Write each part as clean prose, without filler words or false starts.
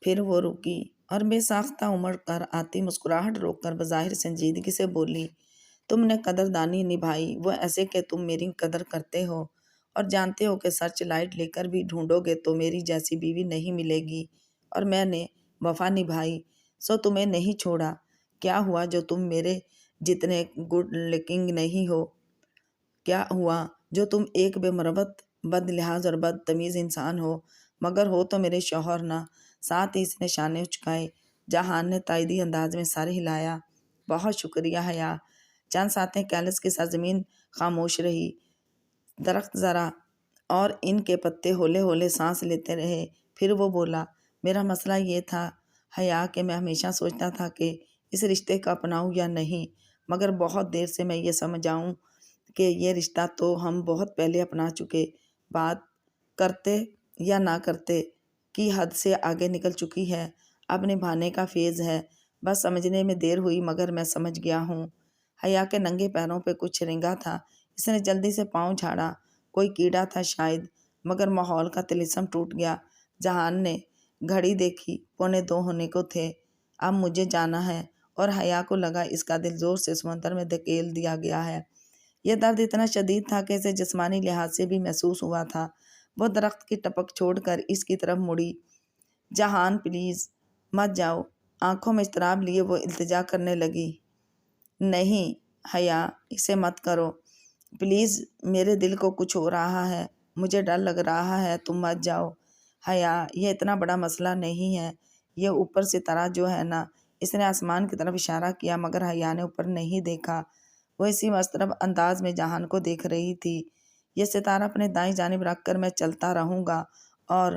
پھر وہ رکی اور بے ساختہ امڑ کر آتی مسکراہٹ روک کر بظاہر سنجیدگی سے بولی، تم نے قدردانی نبھائی وہ ایسے کہ تم میری قدر کرتے ہو اور جانتے ہو کہ سرچ لائٹ لے کر بھی ڈھونڈو گے تو میری جیسی بیوی نہیں ملے گی، اور میں نے وفا نبھائی سو تمہیں نہیں چھوڑا۔ کیا ہوا جو تم میرے جتنے گڈ لکنگ نہیں ہو؟ کیا ہوا جو تم ایک بے مروت، بد لحاظ اور بد تمیز انسان ہو؟ مگر ہو تو میرے شوہر نہ۔ ساتھ ہی اس نے شانے اچکائے۔ جہان نے تائیدی انداز میں سر ہلایا۔ بہت شکریہ حیا۔ چند ساتیں کیلس کی سرزمین خاموش رہی۔ درخت ذرا اور ان کے پتے ہولے ہولے سانس لیتے رہے۔ پھر وہ بولا، میرا مسئلہ یہ تھا حیا کہ میں ہمیشہ سوچتا تھا کہ اس رشتے کو اپناؤں یا نہیں، مگر بہت دیر سے میں یہ سمجھاؤں کہ یہ رشتہ تو ہم بہت پہلے اپنا چکے، بات کرتے یا نہ کرتے کی حد سے آگے نکل چکی ہے، اب نبھانے کا فیز ہے۔ بس سمجھنے میں دیر ہوئی مگر میں سمجھ گیا ہوں۔ حیا کے ننگے پیروں پہ کچھ رنگا تھا۔ اس نے جلدی سے پاؤں جھاڑا۔ کوئی کیڑا تھا شاید، مگر ماحول کا طلسم ٹوٹ گیا۔ جہان نے گھڑی دیکھی، 2:45 ہونے کو تھے۔ اب مجھے جانا ہے، اور حیا کو لگا اس کا دل زور سے سمندر میں دھکیل دیا گیا ہے۔ یہ درد اتنا شدید تھا کہ اسے جسمانی لحاظ سے بھی محسوس ہوا تھا۔ وہ درخت کی ٹپک چھوڑ کر اس کی طرف مڑی۔ جہان پلیز مت جاؤ۔ آنکھوں میں اضطراب لیے وہ التجا کرنے لگی۔ نہیں حیا، اسے مت کرو پلیز، میرے دل کو کچھ ہو رہا ہے، مجھے ڈر لگ رہا ہے، تم مت جاؤ۔ حیا، یہ اتنا بڑا مسئلہ نہیں ہے، یہ اوپر ستارہ جو ہے نا۔ اس نے آسمان کی طرف اشارہ کیا مگر حیا نے اوپر نہیں دیکھا۔ وہ اسی مضطرب انداز میں جہان کو دیکھ رہی تھی۔ یہ ستارہ اپنے دائیں جانب رکھ کر میں چلتا رہوں گا اور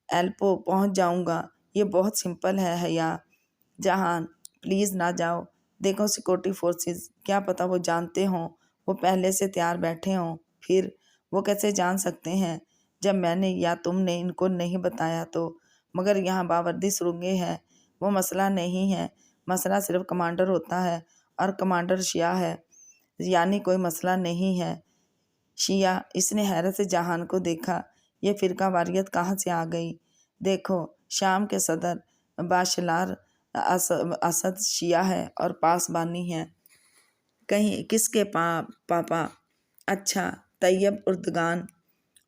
ایلپو پہنچ جاؤں گا۔ یہ بہت سمپل ہے حیا۔ جہان پلیز نہ جاؤ۔ دیکھو سیکورٹی فورسز، کیا پتہ وہ جانتے ہوں، وہ پہلے سے تیار بیٹھے ہوں۔ پھر وہ کیسے جان سکتے ہیں جب میں نے یا تم نے ان کو نہیں بتایا تو؟ مگر یہاں باوردی سرنگیں ہیں، وہ مسئلہ نہیں ہے۔ مسئلہ صرف کمانڈر ہوتا ہے، اور کمانڈر شیعہ ہے، یعنی کوئی مسئلہ نہیں ہے۔ شیعہ؟ اس نے حیرت سے جہان کو دیکھا۔ یہ فرقہ واریت کہاں سے آ گئی؟ دیکھو، شام کے صدر باشار اسد شیعہ ہے اور پاسبانی ہے۔ کہیں کس کے پاپا؟ اچھا، طیب اردگان۔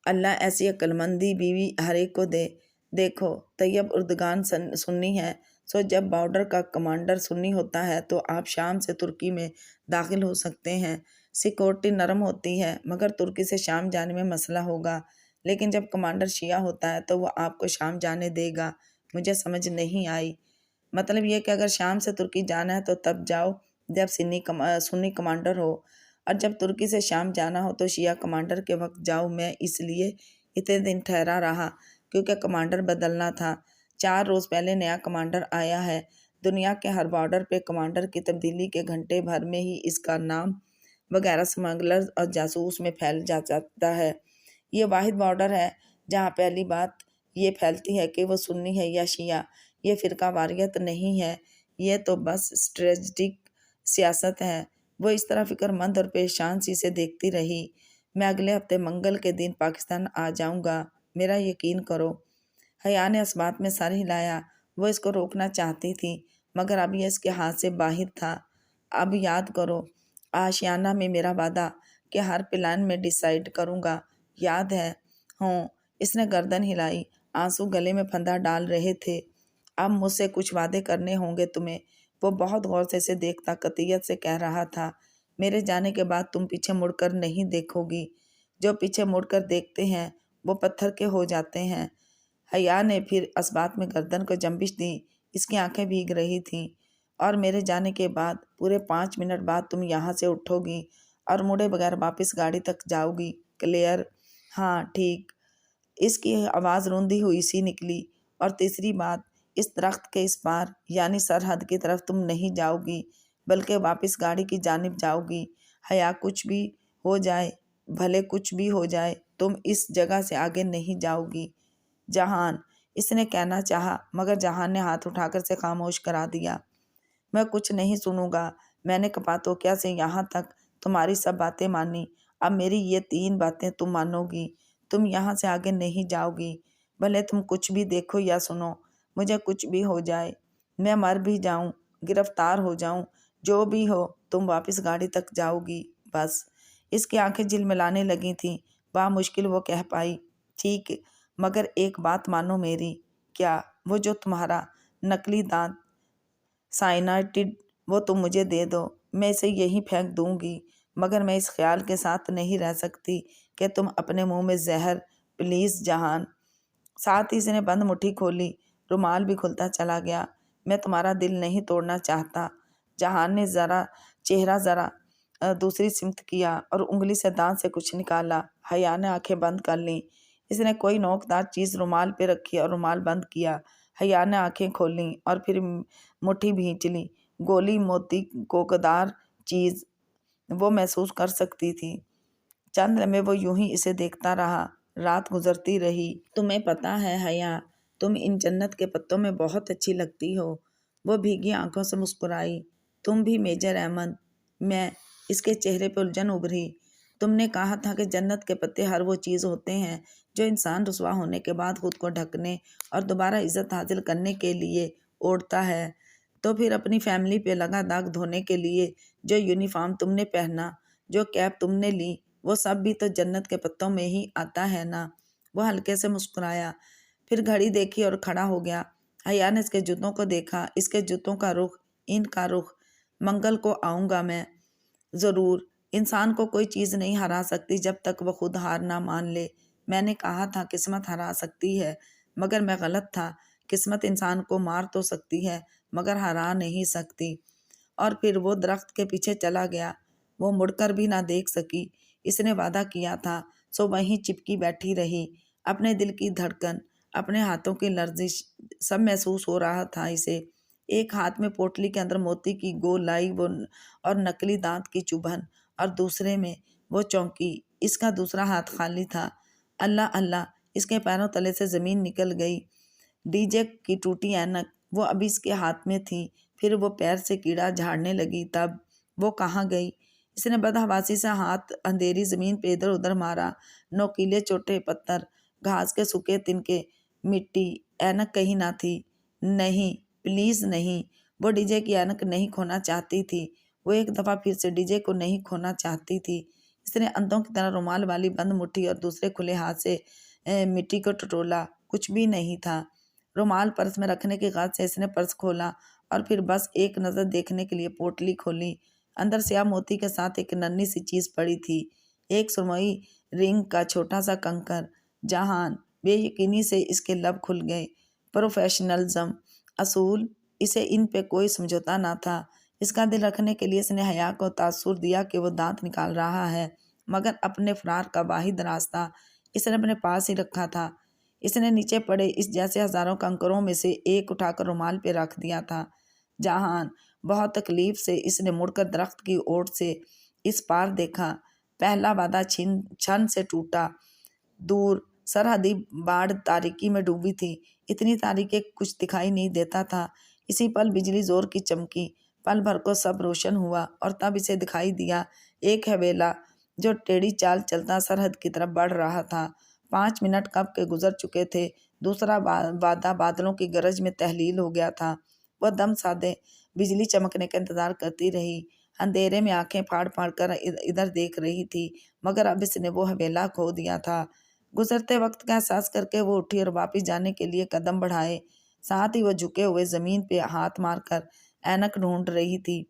اللہ ایسی عقلمندی بیوی ہر ایک کو دے۔ دیکھو، طیب اردگان سنی ہے، سو جب بارڈر کا کمانڈر سنی ہوتا ہے تو آپ شام سے ترکی میں داخل ہو سکتے ہیں۔ سیکورٹی نرم ہوتی ہے، مگر ترکی سے شام جانے میں مسئلہ ہوگا۔ لیکن جب کمانڈر شیعہ ہوتا ہے تو وہ آپ کو شام جانے دے گا۔ مجھے سمجھ نہیں آئی۔ مطلب یہ کہ اگر شام سے ترکی جانا ہے تو تب جاؤ جب سنی کمانڈر ہو، اور جب ترکی سے شام جانا ہو تو شیعہ کمانڈر کے وقت جاؤ۔ میں اس لیے اتنے دن ٹھہرا رہا کیونکہ کمانڈر بدلنا تھا۔ 4 روز پہلے نیا کمانڈر آیا ہے۔ دنیا کے ہر بارڈر پہ کمانڈر کی تبدیلی کے گھنٹے بھر میں ہی اس کا نام وغیرہ سمگلرز اور جاسوس میں پھیل جاتا ہے۔ یہ واحد بارڈر ہے جہاں پہلی بات یہ پھیلتی ہے کہ وہ سنی ہے یا شیعہ۔ یہ فرقہ واریت نہیں ہے، یہ تو بس اسٹریٹجک سیاست ہے۔ وہ اس طرح فکر مند اور پریشان سی سے دیکھتی رہی۔ میں اگلے ہفتے منگل کے دن پاکستان آ جاؤں گا، میرا یقین کرو۔ حیا نے اس بات میں سر ہلایا۔ وہ اس کو روکنا چاہتی تھی مگر اب یہ اس کے ہاتھ سے باہر تھا۔ اب یاد کرو آشیانہ میں میرا وعدہ کہ ہر پلان میں ڈیسائیڈ کروں گا، یاد ہے؟ ہوں۔ اس نے گردن ہلائی۔ آنسو گلے میں پھندا ڈال رہے تھے۔ اب مجھ سے کچھ وعدے کرنے ہوں گے تمہیں۔ وہ بہت غور سے اسے دیکھتا قطعیت سے کہہ رہا تھا، میرے جانے کے بعد تم پیچھے مڑ کر نہیں دیکھو گی۔ جو پیچھے مڑ کر دیکھتے ہیں وہ پتھر کے ہو جاتے ہیں۔ حیا نے پھر اس بات میں گردن کو جنبش دی۔ اس کی آنکھیں بھیگ رہی تھیں۔ اور میرے جانے کے بعد پورے 5 منٹ بعد تم یہاں سے اٹھو گی اور مڑے بغیر واپس گاڑی تک جاؤ گی، کلیئر؟ ہاں ٹھیک۔ اس کی آواز روندی ہوئی سی نکلی۔ اور تیسری بات، اس درخت کے اس پار یعنی سرحد کی طرف تم نہیں جاؤ گی بلکہ واپس گاڑی کی جانب جاؤ گی۔ حیا، کچھ بھی ہو جائے، بھلے کچھ بھی ہو جائے، تم اس جگہ سے آگے نہیں جاؤ گی۔ جہان، اس نے کہنا چاہا مگر جہان نے ہاتھ اٹھا کر اسے خاموش کرا دیا۔ میں کچھ نہیں سنوں گا۔ میں نے کپاتوکیا سے یہاں تک تمہاری سب باتیں مانی، اب میری یہ 3 باتیں تم مانو گی۔ تم یہاں سے آگے نہیں جاؤ گی، بھلے تم کچھ بھی دیکھو یا سنو۔ مجھے کچھ بھی ہو جائے، میں مر بھی جاؤں، گرفتار ہو جاؤں، جو بھی ہو تم واپس گاڑی تک جاؤ گی بس۔ اس کی آنکھیں جھلملانے لگی تھیں۔ بامشکل وہ کہہ پائی، ٹھیک، مگر ایک بات مانو میری۔ کیا؟ وہ جو تمہارا نکلی دانت سائنائڈ، وہ تم مجھے دے دو، میں اسے یہیں پھینک دوں گی، مگر میں اس خیال کے ساتھ نہیں رہ سکتی کہ تم اپنے منہ میں زہر۔ پلیز جہان۔ ساتھ ہی اس نے بند مٹھی کھولی، رومال بھی کھلتا چلا گیا۔ میں تمہارا دل نہیں توڑنا چاہتا۔ جہان نے چہرہ ذرا دوسری سمت کیا اور انگلی سے دانت سے کچھ نکالا۔ حیا نے آنکھیں بند کر لیں۔ اس نے کوئی نوکدار چیز رومال پہ رکھی اور رومال بند کیا۔ حیا نے آنکھیں کھولیں اور پھر مٹھی بھینچ لی۔ گولی موتی کوکدار چیز وہ محسوس کر سکتی تھی۔ چند لمحے وہ یوں ہی اسے دیکھتا رہا۔ رات گزرتی رہی۔ تمہیں پتہ ہے حیا، تم ان جنت کے پتوں میں بہت اچھی لگتی ہو۔ وہ بھیگی آنکھوں سے مسکرائی۔ تم بھی میجر احمد۔ میں، اس کے چہرے پہ الجھن ابھری۔ تم نے کہا تھا کہ جنت کے پتے ہر وہ چیز ہوتے ہیں جو انسان رسوا ہونے کے بعد خود کو ڈھکنے اور دوبارہ عزت حاصل کرنے کے لیے اوڑھتا ہے۔ تو پھر اپنی فیملی پہ لگا داغ دھونے کے لیے جو یونیفارم تم نے پہنا، جو کیپ تم نے لی، وہ سب بھی تو جنت کے پتوں میں ہی آتا ہے نا۔ وہ ہلکے سے مسکرایا، پھر گھڑی دیکھی اور کھڑا ہو گیا۔ حیا نے اس کے جوتوں کو دیکھا، اس کے جوتوں کا رخ، ان کا رخ۔ منگل کو آؤں گا میں ضرور۔ انسان کو کوئی چیز نہیں ہرا سکتی جب تک وہ خود ہار نہ مان لے۔ میں نے کہا تھا قسمت ہرا سکتی ہے، مگر میں غلط تھا۔ قسمت انسان کو مار تو سکتی ہے مگر ہرا نہیں سکتی۔ اور پھر وہ درخت کے پیچھے چلا گیا۔ وہ مڑ کر بھی نہ دیکھ سکی۔ اس نے وعدہ کیا تھا، سو وہیں چپکی بیٹھی رہی۔ اپنے دل کی دھڑکن، اپنے ہاتھوں کی لرزش، سب محسوس ہو رہا تھا اسے۔ ایک ہاتھ میں پوٹلی کے اندر موتی کی گولائی اور نکلی دانت کی چبھن، اور دوسرے میں وہ چونکی۔ اس کا دوسرا ہاتھ خالی تھا۔ اللہ اللہ، اس کے پیروں تلے سے زمین نکل گئی۔ ڈی جے کی ٹوٹی اینک، وہ ابھی اس کے ہاتھ میں تھی، پھر وہ پیر سے کیڑا جھاڑنے لگی۔ تب وہ کہاں گئی؟ اس نے بدحواسی سے ہاتھ اندھیری زمین پہ ادھر ادھر مارا۔ نوکیلے چھوٹے پتھر، گھاس کے سوکھے تنکے، مٹی، اینک کہیں نہ تھی۔ نہیں، پلیز نہیں۔ وہ ڈی جے کی اینک نہیں کھونا چاہتی تھی۔ وہ ایک دفعہ پھر سے ڈی جے کو نہیں کھونا چاہتی تھی۔ اس نے اندھوں کی طرح رومال والی بند مٹھی اور دوسرے کھلے ہاتھ سے مٹی کو ٹٹولا۔ کچھ بھی نہیں تھا۔ رومال پرس میں رکھنے کی غرض سے اس نے پرس کھولا اور پھر بس ایک نظر دیکھنے کے لیے پوٹلی کھولی۔ اندر سیاہ موتی کے ساتھ ایک ننھی سی چیز پڑی تھی، ایک سرمئی رنگ کا چھوٹا سا کنکر۔ جہان، بے یقینی سے اس کے لب کھل گئے۔ پروفیشنلزم، اصول، اسے ان پہ کوئی سمجھوتا نہ تھا۔ اس کا دل رکھنے کے لیے اس نے حیا کو تاثر دیا کہ وہ دانت نکال رہا ہے، مگر اپنے فرار کا واحد راستہ اس نے اپنے پاس ہی رکھا تھا۔ اس نے نیچے پڑے اس جیسے ہزاروں کنکروں میں سے ایک اٹھا کر رومال پہ رکھ دیا تھا۔ جہان، بہت تکلیف سے اس نے مڑ کر درخت کی اوٹ سے اس پار دیکھا۔ پہلا وعدہ چھن سے ٹوٹا۔ دور سرحدی باڑ تاریکی میں ڈوبی تھی، اتنی تاریک کہ کچھ دکھائی نہیں دیتا تھا۔ اسی پل بجلی زور کی چمکی، پل بھر کو سب روشن ہوا اور تب اسے دکھائی دیا ایک حویلا جو ٹیڑھی چال چلتا سرحد کی طرف بڑھ رہا تھا۔ 5 منٹ کب کے گزر چکے تھے۔ دوسرا وعدہ بادلوں کی گرج میں تحلیل ہو گیا تھا۔ وہ دم سادے بجلی چمکنے کا انتظار کرتی رہی، اندھیرے میں آنکھیں پھاڑ پھاڑ کر ادھر دیکھ رہی تھی، مگر اب اس نے وہ حویلا کھو دیا تھا۔ گزرتے وقت کا احساس کر کے وہ اٹھی اور واپس جانے کے لیے قدم بڑھائے۔ ساتھ ہی وہ جھکے ہوئے زمین پہ ہاتھ مار کر اینک ڈھونڈ رہی تھی۔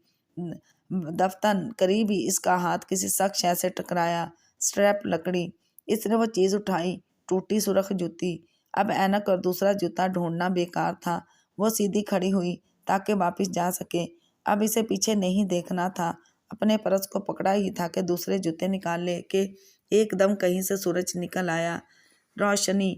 دفتن قریب ہی اس کا ہاتھ کسی سخت شے سے ٹکرایا۔ سٹریپ لکڑی۔ اس نے وہ چیز اٹھائی، ٹوٹی سرخ جوتی۔ اب اینک اور دوسرا جوتا ڈھونڈنا بیکار تھا۔ وہ سیدھی کھڑی ہوئی تاکہ واپس جا سکے۔ اب اسے پیچھے نہیں دیکھنا تھا۔ اپنے پرس کو پکڑا ہی تھا کہ دوسرے جوتے نکالے کہ ایک دم کہیں سے سورج نکل آیا۔ روشنی،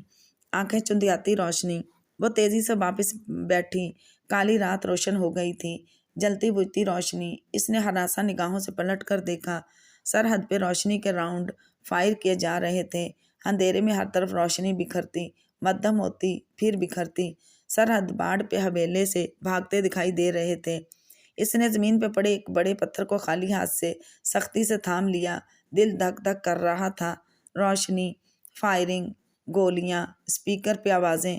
آنکھیں چندیاتی روشنی۔ وہ تیزی سے واپس بیٹھی۔ کالی رات روشن ہو گئی تھی، جلتی بجھتی روشنی۔ اس نے ہراساں نگاہوں سے پلٹ کر دیکھا۔ سرحد پہ روشنی کے راؤنڈ فائر کیے جا رہے تھے۔ اندھیرے میں ہر طرف روشنی بکھرتی، مدھم ہوتی، پھر بکھرتی۔ سرحد باڑ پہ حویلے سے بھاگتے دکھائی دے رہے تھے۔ اس نے زمین پہ پڑے ایک بڑے پتھر کو خالی ہاتھ سے سختی سے تھام لیا۔ دل دھک دھک کر رہا تھا۔ روشنی، فائرنگ، گولیاں، اسپیکر پہ آوازیں۔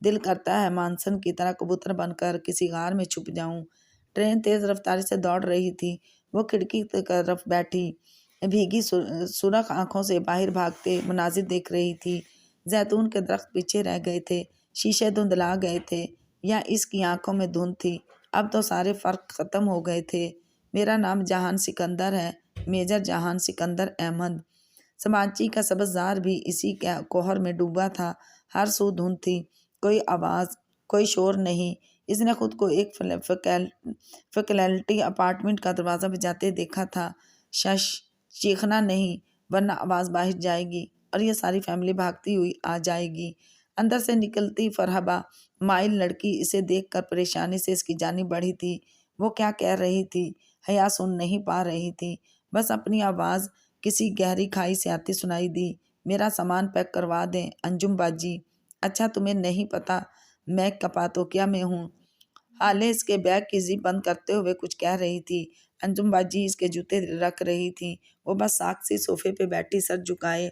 دل کرتا ہے مانسن کی طرح کبوتر بن کر کسی غار میں چھپ جاؤں۔ ٹرین تیز رفتاری سے دوڑ رہی تھی۔ وہ کھڑکی کی طرف بیٹھی بھیگی سرخ آنکھوں سے باہر بھاگتے مناظر دیکھ رہی تھی۔ زیتون کے درخت پیچھے رہ گئے تھے، شیشے دھندلا گئے تھے، یا اس کی آنکھوں میں دھند تھی؟ اب تو سارے فرق ختم ہو گئے تھے۔ میرا نام جہان سکندر ہے، میجر جہان سکندر احمد۔ سمانچی کا سبززار بھی اسی کوہر میں ڈوبا تھا۔ ہر سو دھند تھی، کوئی آواز، کوئی شور نہیں۔ اس نے خود کو ایک فیکلٹی اپارٹمنٹ کا دروازہ بجاتے دیکھا تھا۔ شش، چیخنا نہیں ورنہ آواز باہر جائے گی اور یہ ساری فیملی بھاگتی ہوئی آ جائے گی۔ اندر سے نکلتی فرحبہ مائل لڑکی اسے دیکھ کر پریشانی سے اس کی جانب بڑھی تھی۔ وہ کیا کہہ رہی تھی حیا سن نہیں پا رہی تھی، بس اپنی آواز کسی گہری کھائی سے آتی سنائی دی۔ میرا سامان پیک کروا دیں انجم باجی۔ اچھا تمہیں نہیں پتا میں کپاتوکیا میں ہوں؟ حالے اس کے بیگ کی زپ بند کرتے ہوئے کچھ کہہ رہی تھی۔ انجم باجی اس کے جوتے رکھ رہی تھی۔ وہ بس ساکھ سی صوفے پہ بیٹھی سر جھکائے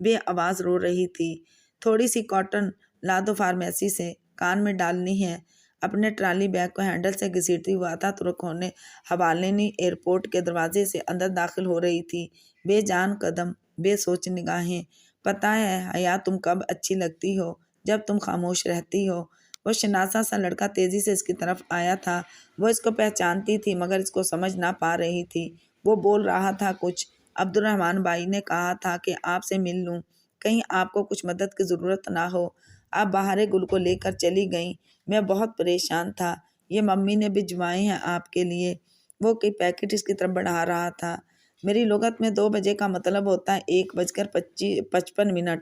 بے آواز رو رہی تھی۔ تھوڑی سی کاٹن لا دو فارمیسی سے، کان میں ڈالنی ہے۔ اپنے ٹرالی بیگ کو ہینڈل سے گھسیٹتی ہوئے آتا ترک ہونے حوالینی ایئرپورٹ کے دروازے سے اندر داخل ہو رہی تھی۔ بے جان قدم، بے سوچ نگاہیں۔ پتہ ہے حیا تم کب اچھی لگتی ہو؟ جب تم خاموش رہتی ہو۔ وہ شناسا سا لڑکا تیزی سے اس کی طرف آیا تھا۔ وہ اس کو پہچانتی تھی مگر اس کو سمجھ نہ پا رہی تھی۔ وہ بول رہا تھا کچھ۔ عبدالرحمن بھائی نے کہا تھا کہ آپ سے مل لوں، کہیں آپ کو کچھ مدد کی ضرورت نہ ہو۔ آپ بہار گل کو لے کر چلی گئیں، میں بہت پریشان تھا۔ یہ ممی نے بھجوائے ہیں آپ کے لیے۔ وہ کئی پیکٹ اس کی طرف بڑھا رہا تھا۔ میری لغت میں 2 بجے کا مطلب ہوتا ہے 1:55۔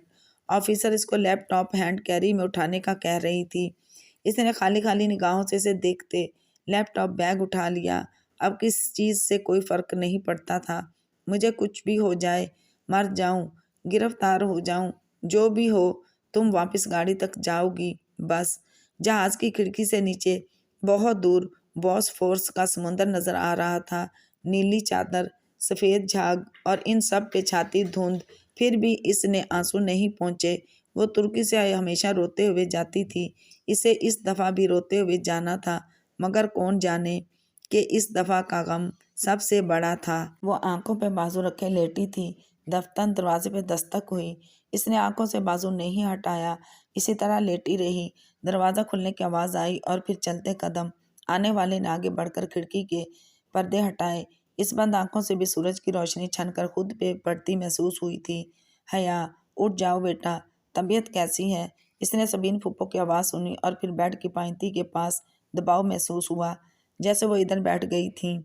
آفیسر اس کو لیپ ٹاپ ہینڈ کیری میں اٹھانے کا کہہ رہی تھی۔ اس نے خالی خالی نگاہوں سے اسے دیکھتے لیپ ٹاپ بیگ اٹھا لیا۔ اب کس چیز سے کوئی فرق نہیں پڑتا تھا۔ مجھے کچھ بھی ہو جائے، مر جاؤں، گرفتار ہو جاؤں، جو بھی ہو، تم واپس گاڑی تک جاؤ گی بس۔ جہاز کی کھڑکی سے نیچے بہت دور بوسفورس کا سمندر نظر آ رہا تھا۔ نیلی چادر، سفید جھاگ اور ان سب پہ چھاتی دھند۔ پھر بھی اس نے آنسو نہیں پہنچے۔ وہ ترکی سے ہمیشہ روتے ہوئے جاتی تھی، اسے اس دفعہ بھی روتے ہوئے جانا تھا، مگر کون جانے کہ اس دفعہ کا غم سب سے بڑا تھا۔ وہ آنکھوں پہ بازو رکھے لیٹی تھی۔ دفتن دروازے پہ دستک ہوئی۔ اس نے آنکھوں سے بازو نہیں ہٹایا، اسی طرح لیٹی رہی۔ دروازہ کھلنے کی آواز آئی اور پھر چلتے قدم۔ آنے والے نے آگے بڑھ کر کھڑکی کے پردے ہٹائے۔ اس بند آنکھوں سے بھی سورج کی روشنی چھن کر خود پہ پڑتی محسوس ہوئی تھی۔ حیا، اٹھ جاؤ بیٹا، طبیعت کیسی ہے؟ اس نے سبین پھپھو کی آواز سنی اور پھر بیڈ کی پائنتی کے پاس دباؤ محسوس ہوا، جیسے وہ ادھر بیٹھ گئی تھیں۔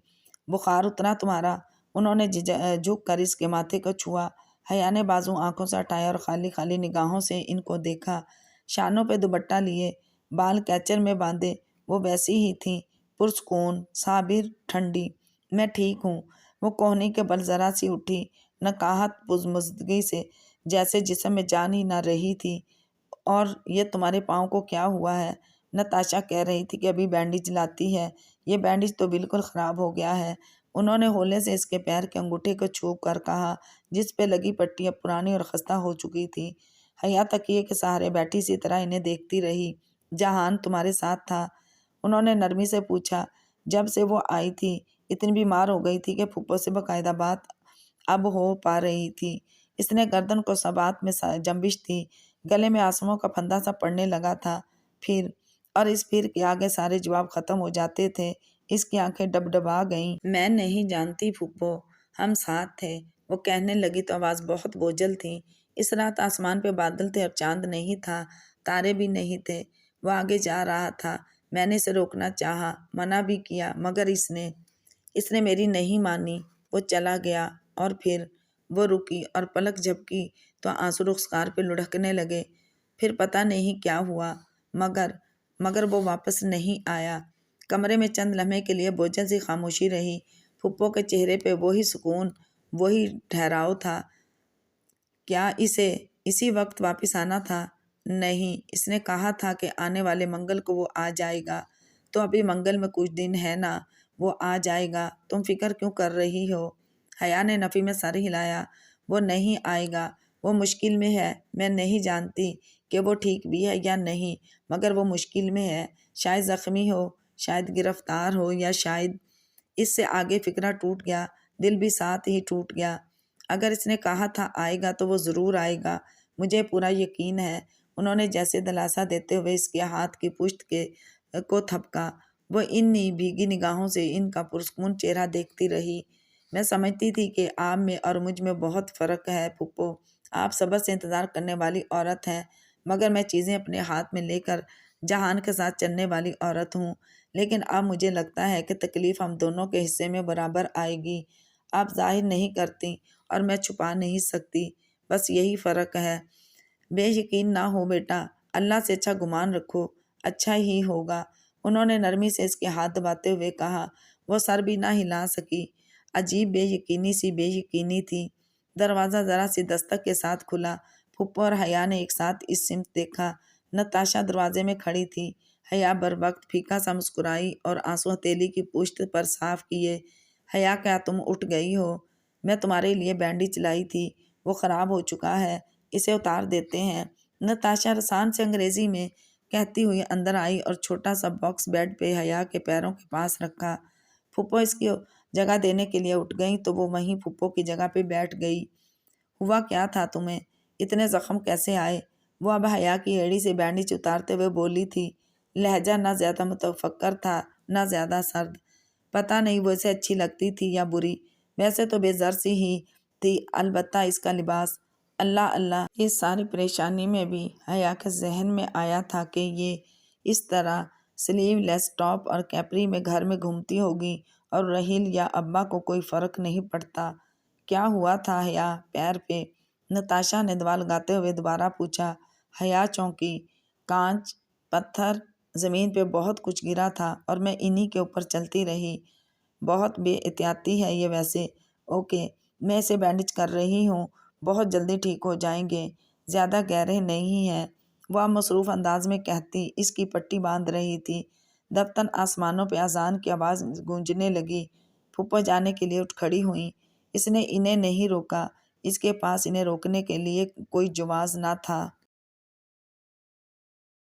بخار اترا تمہارا؟ انہوں نے جھک کر اس کے ماتھے کو چھوا۔ حیا نے بازو آنکھوں سے ہٹایا اور خالی خالی نگاہوں سے ان کو دیکھا۔ شانوں پہ دوپٹہ لیے، بال کیچر میں باندھے، وہ ویسی ہی تھیں، پرسکون، صابر، ٹھنڈی۔ میں ٹھیک ہوں۔ وہ کوہنی کے بل ذرا سی اٹھی، نکاہت پزمزدگی سے، جیسے جسم میں جان ہی نہ رہی تھی۔ اور یہ تمہارے پاؤں کو کیا ہوا ہے؟ نتاشا کہہ رہی تھی کہ ابھی بینڈیج لاتی ہے۔ یہ بینڈیج تو بالکل خراب ہو گیا ہے۔ انہوں نے ہولے سے اس کے پیر کے انگوٹھے کو چھو کر کہا، جس پہ لگی پٹیاں پرانی اور خستہ ہو چکی تھی۔ حیا تکیے کے سہارے بیٹھی سی طرح انہیں دیکھتی رہی۔ جہان تمہارے ساتھ تھا؟ انہوں نے نرمی سے پوچھا۔ جب سے وہ آئی تھی اتنی بیمار ہو گئی تھی کہ پھپھو سے باقاعدہ بات اب ہو پا رہی تھی۔ اس نے گردن کو سبات میں جنبش تھی، گلے میں آنسوؤں کا پھندا سا پڑنے لگا تھا۔ پھر اور اس پھر کے آگے سارے جواب ختم ہو جاتے تھے۔ اس کی آنکھیں ڈبڈبا گئیں۔ میں نہیں جانتی پھپھو، ہم ساتھ تھے، وہ کہنے لگی تو آواز بہت بوجھل تھی۔ اس رات آسمان پہ بادل تھے اور چاند نہیں تھا، تارے بھی نہیں تھے۔ وہ آگے جا رہا تھا، میں نے اسے روکنا چاہا، منع بھی کیا، مگر اس نے میری نہیں مانی۔ وہ چلا گیا اور پھر وہ رکی اور پلک جھپکی تو آنسو رخسار پہ لڑھکنے لگے۔ پھر پتہ نہیں کیا ہوا، مگر وہ واپس نہیں آیا۔ کمرے میں چند لمحے کے لیے بوجھل سی خاموشی رہی۔ پھپھو کے چہرے پہ وہی سکون، وہی ٹھہراؤ تھا۔ کیا اسے اسی وقت واپس آنا تھا؟ نہیں، اس نے کہا تھا کہ آنے والے منگل کو وہ آ جائے گا، تو ابھی منگل میں کچھ دن ہے نا، وہ آ جائے گا، تم فکر کیوں کر رہی ہو؟ حیا نے نفی میں سر ہلایا۔ وہ نہیں آئے گا، وہ مشکل میں ہے، میں نہیں جانتی کہ وہ ٹھیک بھی ہے یا نہیں، مگر وہ مشکل میں ہے، شاید زخمی ہو، شاید گرفتار ہو، یا شاید اس سے آگے فکرہ ٹوٹ گیا، دل بھی ساتھ ہی ٹوٹ گیا۔ اگر اس نے کہا تھا آئے گا تو وہ ضرور آئے گا، مجھے پورا یقین ہے۔ انہوں نے جیسے دلاسا دیتے ہوئے اس کے ہاتھ کی پشت کو تھپکا۔ وہ ان بھیگی نگاہوں سے ان کا پرسکون چہرہ دیکھتی رہی۔ میں سمجھتی تھی کہ آپ میں اور مجھ میں بہت فرق ہے پھپھو، آپ صبر سے انتظار کرنے والی عورت ہیں، مگر میں چیزیں اپنے ہاتھ میں لے کر جہان کے ساتھ چلنے والی عورت ہوں۔ لیکن اب مجھے لگتا ہے کہ تکلیف ہم دونوں کے حصے میں برابر آئے گی۔ آپ ظاہر نہیں کرتی اور میں چھپا نہیں سکتی، بس یہی فرق ہے۔ بے یقین نہ ہو بیٹا، اللہ سے اچھا گمان رکھو، اچھا ہی ہوگا۔ انہوں نے نرمی سے اس کے ہاتھ دباتے ہوئے کہا۔ وہ سر بھی نہ ہلا سکی، عجیب بے یقینی سی بے یقینی تھی۔ دروازہ ذرا سی دستک کے ساتھ کھلا۔ پھپھو اور حیا نے ایک ساتھ اس سمت دیکھا۔ نتاشا دروازے میں کھڑی تھی۔ حیا بروقت پھیکا سا مسکرائی اور آنسو ہتھیلی کی پشت پر صاف کیے۔ حیا کیا تم اٹھ گئی ہو؟ میں تمہارے لیے بینڈیج لائی تھی، وہ خراب ہو چکا ہے، اسے اتار دیتے ہیں۔ نتاشا رسان سے انگریزی میں کہتی ہوئی اندر آئی اور چھوٹا سا باکس بیڈ پہ حیا کے پیروں کے پاس رکھا۔ پھپھو اس کی جگہ دینے کے لیے اٹھ گئیں تو وہ وہیں پھپھو کی جگہ پہ بیٹھ گئی۔ ہوا کیا تھا تمہیں؟ اتنے زخم کیسے آئے؟ وہ اب حیا کی ایڑی سے بینڈیج اتارتے ہوئے بولی تھی۔ لہجہ نہ زیادہ متفکر تھا نہ زیادہ سرد۔ پتہ نہیں وہ اسے اچھی لگتی تھی یا بری، ویسے تو بے زر سی ہی تھی، البتہ اس کا لباس، اللہ اللہ! اس ساری پریشانی میں بھی حیا کے ذہن میں آیا تھا کہ یہ اس طرح سلیو لیس ٹاپ اور کیپری میں گھر میں گھومتی ہوگی اور رحیل یا ابا کو کوئی فرق نہیں پڑتا۔ کیا ہوا تھا حیا پیر پہ؟ نتاشا نے دعا لگاتے ہوئے دوبارہ پوچھا۔ حیا چونکی۔ کانچ، پتھر، زمین پہ بہت کچھ گرا تھا اور میں انہی کے اوپر چلتی رہی۔ بہت بے احتیاطی ہے یہ ویسے۔ اوکے، میں اسے بینڈیج کر رہی ہوں، بہت جلدی ٹھیک ہو جائیں گے، زیادہ گہرے نہیں ہیں، وہ اب مصروف انداز میں کہتی اس کی پٹی باندھ رہی تھی۔ دفتن آسمانوں پہ اذان کی آواز گونجنے لگی۔ پھپھو جانے کے لیے اٹھ کھڑی ہوئیں۔ اس نے انہیں نہیں روکا، اس کے پاس انہیں روکنے کے لیے کوئی جواز نہ تھا۔